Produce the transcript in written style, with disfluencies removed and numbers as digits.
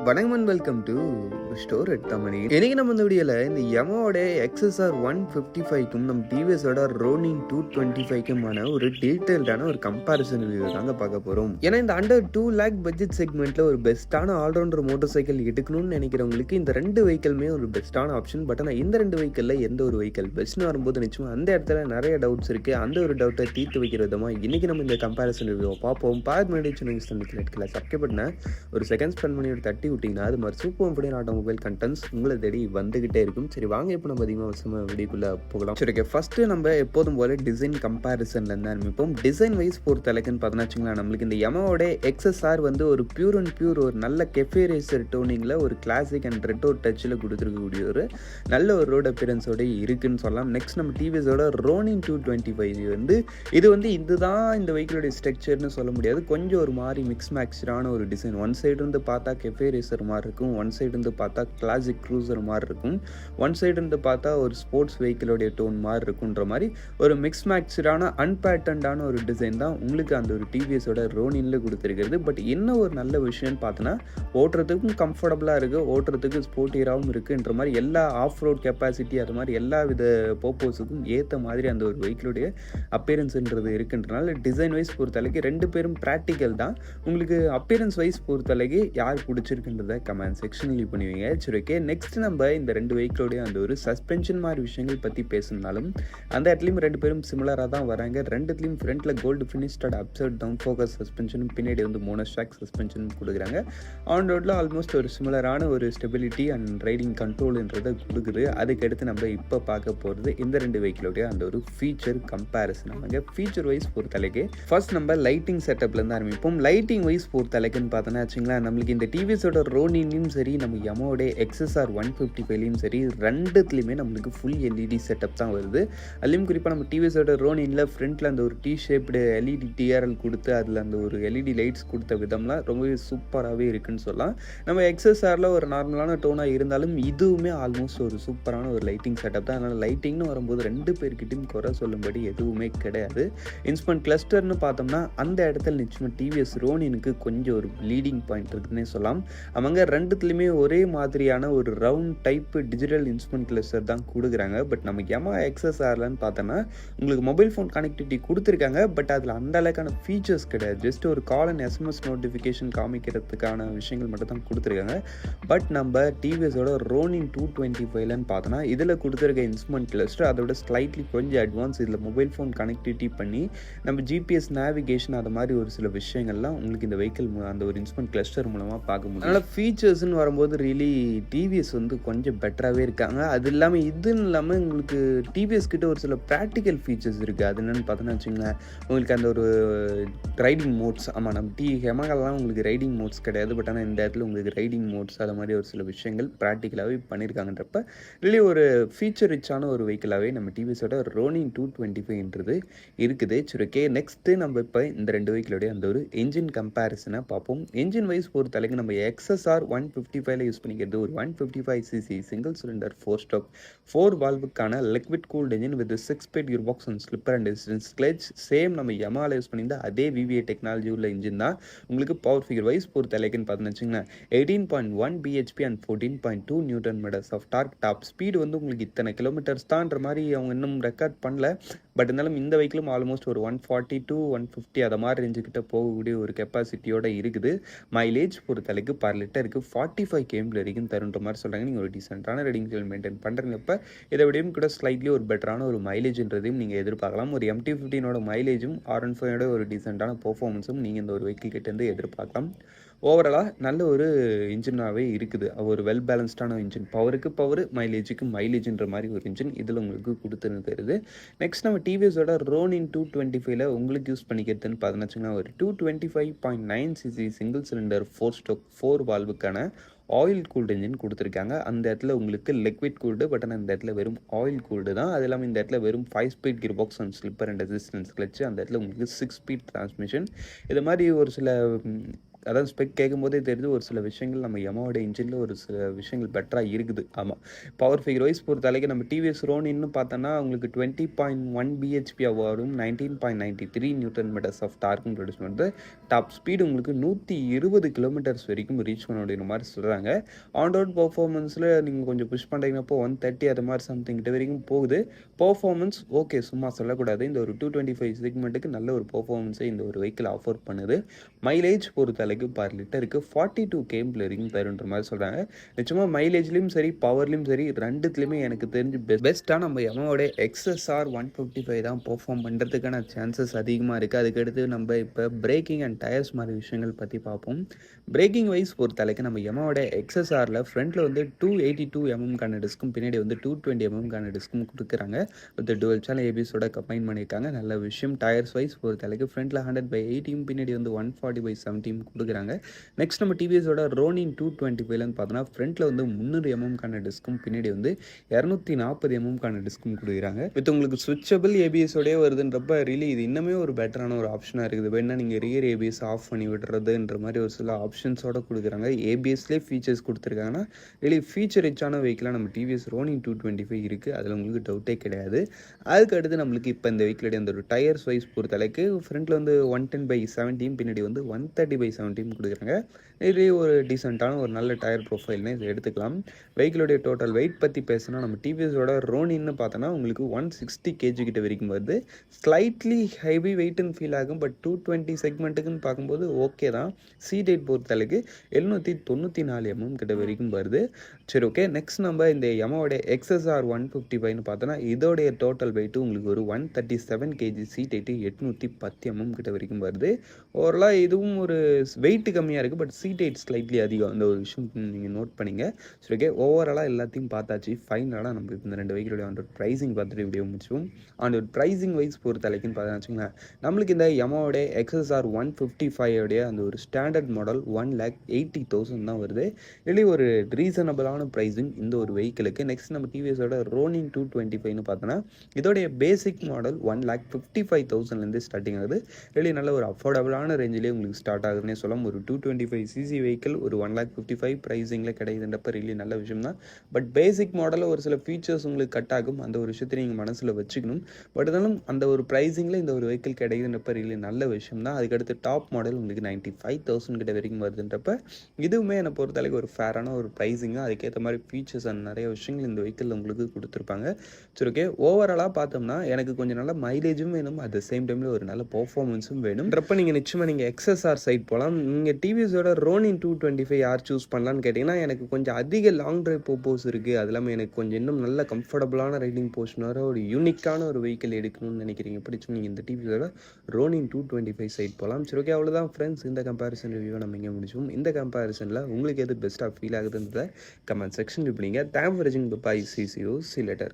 வணக்கம் and welcome to store எட் தமிழ். இன்னைக்கு நம்ம இந்த வீடியோவில் இந்த யமாவோட XSR 155க்கும் நம்ம டிவிஎஸோட ரோனின் 225க்குமான ஒரு டீட்டெயில்டான ஒரு கம்பேரிசன் ரிவ்யூ தாங்க பார்க்க போகிறோம். ஏன்னா இந்த அண்டர் 2 lakh பட்ஜெட் செக்மெண்ட்டில் ஒரு பெஸ்ட்டான ஆல்ரவுண்டர் மோட்டர் சைக்கிள் எடுக்கணும்னு நினைக்கிறவங்களுக்கு இந்த ரெண்டு வெஹிக்கிளுமே ஒரு பெஸ்ட்டான ஆப்ஷன். பட் ஆனால் இந்த ரெண்டு வெஹிக்கிளில் எந்த ஒரு வெஹிக்கிள் பெஸ்ட்னு வரும்போது நிச்சயமாக அந்த இடத்துல நிறைய டவுட்ஸ் இருக்குது. அந்த ஒரு டவுட்டை தீர்த்து வைக்கிற விதமாக இன்றைக்கி நம்ம இந்த கம்பேரிசன் ரிவ்யூவை பார்ப்போம். பார்த்து முன்னாடி சப்ஸ்கிரைப் பண்ண ஒரு செகண்ட் ஸ்பெண்ட் பண்ணி ஒரு தட்டி விட்டிங்கன்னா அது மாதிரி சூப்பர் கம்ஃபர்டியான ஆட்டோமொபைல் கண்டென்ட்ஸ் உங்களை தேடி வந்துகிட்டே இருக்கும். சரி வாங்க இப்போ நம்ம அதிகமாக வீடியோக்குள்ளே போகலாம். சரி ஓகே, ஃபஸ்ட்டு நம்ம எப்போதும் போல டிசைன் கம்பேரிசன்ல இருந்து ஆரம்பிப்போம். டிசைன் வைஸ் பொறுத்த அளவுக்குன்னு பார்த்தோன்னா நம்மளுக்கு இந்த யமாவோட XSR வந்து ஒரு பியூர் அண்ட் பியூர் ஒரு நல்ல கெஃபே ரேசர் டோனிங்கில் ஒரு கிளாசிக் அண்ட் ரெட்ரோ டச்சில் கொடுத்துருக்கக்கூடிய ஒரு நல்ல ஒரு ரோட் அப்பியரன்ஸோட இருக்குன்னு சொல்லலாம். நெக்ஸ்ட் நம்ம டிவிஎஸோட ரோனின் 225 வந்து இது வந்து இதுதான் இந்த வெஹிக்கிளோடைய ஸ்ட்ரக்சர்னு சொல்ல முடியாது. கொஞ்சம் ஒரு மாதிரி மிக்ஸ் மேக்ஸ்டான ஒரு டிசைன். ஒன் சைடு இருந்து பார்த்தா கெஃபே ரேசர் மாதிரி இருக்கும், ஒன் சைடு இருந்து பார்த்தா கிளாசிக் க்ரூசர் மாதிரி இருக்கும், ஒன் சைடு இருந்து பார்த்தா ஒரு ஸ்போர்ட்ஸ் வெஹிக்கிளோடைய டோன் மாதிரி இருக்குன்ற மாதிரி ஒரு மிக்ஸ் மேக்ஸ்டான அன்பேட்டன்டான ஒரு டிசைன் தான் உங்களுக்கு அந்த ஒரு டிவிஎஸோட ரோனின்ல கொடுத்துருக்கிறது. பட் என்ன ஒரு நல்ல விஷயம்னு பார்த்தோன்னா ஓட்டுறதுக்கும் கம்ஃபர்டபுளாக இருக்குது, ஓட்டுறதுக்கு ஸ்போர்ட்டியராகவும் இருக்குன்ற மாதிரி எல்லா ஆஃப் ரோட் கெப்பாசிட்டி அது மாதிரி எல்லா வித பர்பஸுக்கும் ஏற்ற மாதிரி அந்த ஒரு வெஹிக்கிளுடைய அப்பியரன்ஸ்ன்றது இருக்குன்றனால டிசைன் வைஸ் பொறுத்தளவுக்கு ரெண்டு பேரும் ப்ராக்டிக்கல் தான். உங்களுக்கு அப்பியரன்ஸ் வைஸ் பொறுத்தளவுக்கு யார் பிடிச்சிருக்குன்றத கமெண்ட் செக்ஷன் லீவ் பண்ணுவீங்க. சரி ஓகே, நெக்ஸ்ட் நம்ம இந்த ரெண்டு வெஹிக்கிளோடைய அந்த ஒரு சஸ்பென்ஷன் மாதிரி விஷயங்கள் பற்றி பேசினாலும் அந்த இடத்துலையும் ரெண்டு பேரும் சிமிலராக தான் வராங்க. ரெண்டுத்துலையும் ஃப்ரண்ட்டில் கோல்டு ஃபினிஷ்டட் அப்சைட் டவுன் ஃபோக்கஸ் சஸ்பென்ஷனும் பின்னாடி வந்து மோனோஸ்டாக் சஸ்பென்ஷனும் கொடுக்குறாங்க. ஆன் ரோட்டில் ஆல்மோஸ்ட் ஒரு சிமிலரான ஒரு ஸ்டெபிலிட்டி அண்ட் ரைடிங் கண்ட்ரோல்ன்றதை கொடுக்குது. அதுக்கடுத்து நம்ம இப்போ பார்க்க போகிறது இந்த ரெண்டு வெஹிக்கிளோடைய அந்த ஒரு ஃபீச்சர் கம்பேரிசன். அவங்க ஃபீச்சர் வைஸ் பொறுத்தளவுக்கு ஃபர்ஸ்ட் நம்ம லைட்டிங் செட்டப்லேருந்து ஆரம்பிப்போம். லைட்டிங் வைஸ் பொறுத்தளவுக்குன்னு பார்த்தோன்னா வச்சுங்களா, நம்மளுக்கு இந்த டிவிஎஸோட ரோனின்லையும் சரி நம்ம யமாவோட XSR 155லையும் சரி ரெண்டுத்துலையுமே நம்மளுக்கு ஃபுல் LED செட்டப் தான் வருது. அதுலேயும் குறிப்பாக நம்ம டிவிஎஸோட ரோனின்ல ஃப்ரண்ட்டில் அந்த ஒரு டி ஷேப்டு LED TRL கொடுத்து அதில் அந்த ஒரு LED லைட்ஸ் கொடுத்த விதம்லாம் ரொம்பவே சூப்பராகவே இருக்குன்னு சொல்லலாம். நம்ம XSRல ஒரு நார்மலான டோனாக இருந்தாலும் இதுவுமே ஆல்மோஸ்ட் ஒரு சூப்பரான ஒரு லைட்டிங் செட்டப் தான். அதனால் லைட்டிங்னு வரும்போது ரெண்டு பேர்கிட்டையும் குறை சொல்லும்படி எதுவுமே கிடையாது. இன்ஸ்ட்ருமெண்ட் கிளஸ்டர்னு பார்த்தோம்னா அந்த இடத்துல நிச்சயமாக டிவிஎஸ் ரோனினுக்கு கொஞ்சம் ஒரு லீடிங் பாயிண்ட் இருக்குன்னே சொல்லலாம். அவங்க ரெண்டுத்துலையுமே ஒரே மாதிரியான ஒரு round type digital instrument cluster தான் கொடுக்குறாங்க. பட் நம்ம யமா XSRலன்னு பார்த்தோன்னா உங்களுக்கு மொபைல் ஃபோன் கனெக்டிவிட்டி கொடுத்துருக்காங்க. பட் அதில் அந்த அளவுக்கான ஃபீச்சர்ஸ் கிடையாது. ஜஸ்ட் ஒரு கால் அண்ட் SMS நோட்டிஃபிகேஷன் காமிக்கிறதுக்கான விஷயங்கள் மட்டும் தான் கொடுத்துருக்காங்க. பட் நம்ம டிவிஎஸோட ரோனின் 225லன்னு பார்த்தோன்னா இதில் கொடுத்துருக்க இன்ஸ்ட்ருமெண்ட் கிளஸ்டர் அதோட ஸ்லைட்லி கொஞ்சம் அட்வான்ஸ். இதில் மொபைல் ஃபோன் கனெக்டிவிட்டி பண்ணி நம்ம GPS நேவிகேஷன் அது மாதிரி ஒரு சில விஷயங்கள்லாம் உங்களுக்கு இந்த வெஹிக்கிள் அந்த ஒரு இன்ஸ்ட்ருமெண்ட் கிளஸ்டர் மூலமாக பார்க்க முடியும். அதனால் ஃபீச்சர்ஸ்னு வரும்போது ரியலி டிவிஎஸ் வந்து கொஞ்சம் பெட்டராகவே இருக்காங்க. அது இல்லாமல் இதுன்னு இல்லாமல் உங்களுக்கு டிவிஎஸ் கிட்ட ஒரு சில ப்ராக்டிக்கல் ஃபீச்சர்ஸ் இருக்குது. அது என்னென்னு பார்த்தோன்னா வச்சுங்களேன், உங்களுக்கு அந்த ஒரு ரைடிங் மோட்ஸ், ஆமாம் நம்ம ஹெமாகலாம் உங்களுக்கு ரைடிங் மோட்ஸ் கிடையாது. பட் ஆனால் இந்த இடத்துல உங்களுக்கு ரைடிங் மோட்ஸ் அது மாதிரி ஒரு சில விஷயங்கள் ப்ராக்டிக்கலாகவே பண்ணியிருக்காங்கன்றப்ப ரியலி ஒரு ஃபீச்சர் ரிச்சான ஒரு வெஹிக்கிளாகவே நம்ம டிவிஎஸோட ரோனின் 225ன்றது இருக்குது. சரி ஓகே, நெக்ஸ்ட்டு நம்ம இப்போ இந்த ரெண்டு வெஹிக்கிளோடைய அந்த ஒரு என்ஜின் கம்பேரிசனை பார்ப்போம். என்ஜின் வைஸ் பொறுத்தளவுக்கு நம்ம XSR 155ல யூஸ் பண்ணிக்கிறது ஒரு 155cc சிங்கிள் சிலிண்டர் 4 ஸ்ட்ரோக் 4 வால்வுக்கான liquid cooled engine with 6 speed gear box and slipper and distance clutch. Same நம்ம யமாவில் யூஸ் பண்ணியிருந்த அதே VVA டெக்னாலஜி உள்ள இன்ஜின் தான். உங்களுக்கு பவர் ஃபிகர் வைஸ் பொறுத்தளவுக்குன்னு பார்த்தோன்னு வச்சுங்களேன் 18.1 bhp and 14.2 newton metres of torque. Top speed வந்து உங்களுக்கு இத்தனை கிலோமீட்டர்ஸ் தான்ற மாதிரி அவங்க இன்னும் ரெக்கார்ட் பண்ணல. பட் இருந்தாலும் இந்த வெஹிக்கிளும் ஆல்மோஸ்ட் ஒரு 140 to 150 அதை மாதிரி ரேஞ்சுக்கிட்ட போகக்கூடிய ஒரு கெப்பாசிட்டியோட இருக்குது. மைலேஜ் பொறுத்தளவுக்கு பர் லிட்டருக்கு 45 km வரைக்கும் தருன்ற மாதிரி சொல்கிறாங்க. நீங்கள் ஒரு டீசென்ட்டான ரைடிங் மெயின்டைன் பண்ணுறப்ப இதை விடையும் கூட ஸ்லைட்லி ஒரு பெட்டரான ஒரு மைலேஜ்ன்றதையும் நீங்கள் எதிர்பார்க்கலாம். ஒரு MT-15 மைலேஜும் R15 ஒரு டீசென்ட்டான பெர்ஃபார்மன்ஸும் நீங்கள் இந்த ஒரு வெஹிக்கிள் கிட்டேருந்து எதிர்பார்க்கலாம். ஓவராலாக நல்ல ஒரு இன்ஜினாகவே இருக்குது. ஒரு வெல் பேலன்ஸ்டான இன்ஜின், பவருக்கு பவர் மைலேஜுக்கு மைலேஜ்ன்ற மாதிரி ஒரு இன்ஜின் இதில் உங்களுக்கு கொடுத்துருக்கிறது. நெக்ஸ்ட் நம்ம டிவிஎஸோட ரோனின் 225ல உங்களுக்கு யூஸ் பண்ணிக்கிறதுன்னு பார்த்தோன்னா ஒரு 225.9cc சிங்கிள் சிலிண்டர் 4 ஸ்ட்ரோக் 4 வால்வுக்கான ஆயில் கூல்டு இன்ஜின் கொடுத்துருக்காங்க. அந்த இடத்துல உங்களுக்கு லிக்விட் கூல்டு, பட் ஆனால் இந்த இடத்துல வெறும் ஆயில் கூல்டு தான். அது இல்லாமல் இந்த இடத்துல வெறும் 5 speed gear box and slipper and resistance clutch. அந்த இடத்துல உங்களுக்கு 6 ஸ்பீட் டிரான்ஸ்மிஷன். இது மாதிரி ஒரு சில அதாவது ஸ்பெக் கேட்கும்போதே தெரியுது ஒரு சில விஷயங்கள் நம்ம யமாவோட இன்ஜினில் ஒரு சில விஷயங்கள் பெட்டராக இருக்குது. ஆமாம், பவர் ஃபிகர் வைஸ் பொறுத்த அளவுக்கு நம்ம டிவிஎஸ் ரோனின்னு பார்த்தோன்னா உங்களுக்கு 20.1 பிஹெச்பி அவார்டும் 19.93 நியூட்டன் மீட்டர்ஸ் ஆஃப் டார்க்கும் ப்ரொடியூஸ் பண்ணுறது. டாப் ஸ்பீடு உங்களுக்கு 120 கிலோமீட்டர்ஸ் வரைக்கும் ரீச் பண்ண அப்படிங்கிற மாதிரி சொல்கிறாங்க. ஆன் ரோட் பர்ஃபார்மன்ஸில் நீங்கள் கொஞ்சம் புஷ் பண்ணுறீங்கப்போ 130 அது மாதிரி சம்திங் கிட்ட வரைக்கும் போகுது. பர்ஃபார்மன்ஸ் ஓகே, சும்மா சொல்லக்கூடாது. இந்த ஒரு 225 செக்மெண்ட்டுக்கு நல்ல ஒரு பர்ஃபார்மன்ஸை இந்த ஒரு வெஹிக்கிள் ஆஃபர் பண்ணுது. மைலேஜ் பொறுத்த அளவுக்கு பர் லிட்டருக்கு 42 கேம்பில் வரைக்கும் தருன்ற மாதிரி சொல்கிறாங்க. நிச்சயமாக மைலேஜ்லேயும் சரி பவர்லேயும் சரி ரெண்டுத்துலேயுமே எனக்கு தெரிஞ்சு பெஸ்ட்டாக நம்ம யமாவோட XSR 155 தான் பெர்ஃபார்ம் பண்ணுறதுக்கான சான்சஸ் அதிகமாக இருக்குது. அதுக்கடுத்து நம்ம இப்போ பிரேக்கிங் அண்ட் டயர்ஸ் மாதிரி விஷயங்கள் பற்றி பார்ப்போம். பிரேக்கிங் வைஸ் பொறுத்த அளவுக்கு நம்ம யமாவோட XSRல ஃப்ரண்ட்டில் வந்து 282 mm டிஸ்க்கும் பின்னாடி வந்து 220 mm டிஸ்க்கும் கொடுக்குறாங்க. வித் டுவல் சேனல் ஏபிஎஸோட கம்பைன் பண்ணியிருக்காங்க. நல்ல விஷயம். டயர்ஸ் வைஸ் பொறுத்த அளவுக்கு ஃப்ரண்ட்டில் 100/80 பின்னாடி வந்து 140/70 கொடுக்குறாங்க. நெக்ஸ்ட் நம்ம டிவிஎஸோட ரோனின் 225லேருந்து பார்த்தோன்னா ஃப்ரண்ட்டில் வந்து 300 mm டிஸ்க்கும் பின்னாடி வந்து 240 mm டிஸ்க்கும் கொடுக்குறாங்க. வித் உங்களுக்கு சுவிட்சபிள் ஏபிஎஸோடய வருதுன்றப்ப ரியலி இது இன்னுமே ஒரு பெட்டரான ஒரு ஆப்ஷனாக இருக்குது. வேணா நீங்கள் ரியர் ஏபிஎஸ் ஆஃப் பண்ணி விடுறதுன்ற மாதிரி ஒரு சில ஆப்ஷன்ஸோட கொடுக்குறாங்க. ஏபிஎஸ்லேயே ஃபீச்சர்ஸ் கொடுத்துருக்காங்கன்னா ரியலி ஃபீச்சர் ரிச்சான வெஹிக்கிளாக நம்ம டிவிஎஸ் ரோனின் 225 இருக்குது. அதில் உங்களுக்கு டவுட்டே கிடையாது. அதுக்கு அடுத்து நம்மளுக்கு இப்போ இந்த வெஹிக்கிளுடைய அந்த ஒரு டயர்ஸ் வைஸ் பொறுத்த அளவுக்கு ஃப்ரண்ட்டில் வந்து 110/70 பின்னாடி வந்து 130/70 கொடுக்குறாங்க. இதுவே ஒரு டீசெண்டான ஒரு நல்ல டயர் ப்ரொஃபைல்னு இதை எடுத்துக்கலாம். வெஹிக்கிளுடைய டோட்டல் வெயிட் பற்றி பேசினா நம்ம டிவிஎஸோட ரோனின்னு பார்த்தோன்னா உங்களுக்கு 160 kg கிட்ட வரைக்கும் வருது. ஸ்லைட்லி ஹெவி வெயிட்னு ஃபீல் ஆகும். பட் 220 செக்மெண்ட்டுக்குன்னு பார்க்கும்போது ஓகே தான். சீட் ஹைட் பொறுத்த அளவுக்கு 794 mm கிட்ட வரைக்கும் வருது. சரி, ஓகே. நெக்ஸ்ட் நம்ம இந்த யமாவோட XSR 155ன்னு பார்த்தோன்னா இதோடைய டோட்டல் வெயிட்டு உங்களுக்கு ஒரு 137 kg, சீட் ஹைட்டு 810 mm கிட்ட வரைக்கும் வருது. ஓவராலாக இதுவும் ஒரு வெயிட் கம்மியாக இருக்குது. பட் சீட் ஹைட் ஸ்லைட்லி அதிகம். அந்த ஒரு விஷயம் நீங்கள் நோட் பண்ணிங்க. சரி, ஓகே. ஓவராலாக எல்லாத்தையும் பார்த்தாச்சு. ஃபைனலாக நம்ம இந்த ரெண்டு வெஹிக்கிளோட ஆன் ரோட் ப்ரைஸிங் பார்த்துட்டு வீடியோ முடிச்சுவோம். ஆன் ரோட் ப்ரைஸிங் வைஸ் பொறுத்த அளவுக்குன்னு பார்த்தோன்னு வச்சுங்களேன், நம்மளுக்கு இந்த யமாவோட XSR 155 அந்த ஒரு ஸ்டாண்டர்ட் மாடல் 1,80,000 தான் வருது. இல்லை ஒரு ரீசனபிளான ப்ரைஸிங் இந்த ஒரு வெஹிக்கிளுக்கு. நெக்ஸ்ட் நம்ம டிவிஎஸோட ரோனின் 225ன்னு பார்த்தோன்னா இதோடைய பேசிக் மாடல் 1,55,000லேருந்து ஸ்டார்டிங் ஆகுது. really நல்ல ஒரு அஃபோர்டபுளான ரேஞ்சிலே உங்களுக்கு ஸ்டார்ட் ஆகுதுன்னே சொல்லலாம். ஒரு 225cc வெஹிக்கிள் ஒரு 1,55,000 ப்ரைஸிங்கில் கிடைக்குதுன்றப்ப really நல்ல விஷயம் தான். பட் பேசிக் மாடலில் ஒரு சில ஃபீச்சர்ஸ் உங்களுக்கு கட் ஆகும். அந்த ஒரு விஷயத்தை நீங்கள் மனசில் வச்சுக்கணும். பட் இருந்தாலும் அந்த ஒரு ப்ரைஸிங்கில் இந்த ஒரு வெஹிக்கிள் கிடைக்குதுன்றப்ப really நல்ல விஷயம் தான். அதுக்கடுத்து டாப் மாடல் உங்களுக்கு 95,000 கிட்ட வரைக்கும் வருதுன்றப்ப இதுவுமே என்னை பொறுத்தளவுக்கு ஒரு ஃபேரான ஒரு ப்ரைஸிங்காக அதுக்கேற்ற மாதிரி ஃபீச்சர்ஸ் அண்ட் நிறைய விஷயங்கள் இந்த வெஹிக்கிள் உங்களுக்கு கொடுத்துருப்பாங்க. சரி, ஓகே. ஓவராலாக பார்த்தோம்னா எனக்கு கொஞ்சம் நல்ல மைலேஜும் வேணும். அட் த சேம் டைமில் ஒரு நல்ல பர்ஃபார்மன்ஸும் வேணும்ன்றப்ப நீங்கள் நிச்சயமாக நீங்கள் XSR சைட் போகலாம். நீங்கள் டிவிஎஸோட ரோனின் 225 யார் சூஸ் பண்ணலான்னு கேட்டிங்கன்னா எனக்கு கொஞ்சம் அதிக லாங் ட்ரைவ் பர்பஸ் இருக்குது. அது இல்லாமல் எனக்கு கொஞ்சம் இன்னும் நல்ல கம்ஃபர்டபுளான ரைடிங் போர்ஷனோட ஒரு யூனிக்கான ஒரு வெஹிக்கிள் எடுக்கணும்னு நினைக்கிறீங்க. பிடிச்சும் நீங்கள் இந்த டிவிஎஸோட ரோனின் 225 சைட் போகலாம். சரி, ஓகே. அவ்வளோதான் ஃப்ரெண்ட்ஸ், இந்த கம்பேரிசன் ரிவ்யூவை நம்ம இங்கே முடிச்சோம். இந்த கம்பேரிசனில் உங்களுக்கு எது பெஸ்ட்டாக ஃபீல் ஆகுதுன்றத கமெண்ட் செக்ஷன் இப்படிங்க. தேங்க்ஸ் ஃபார் வாட்சிங். பை. See you later.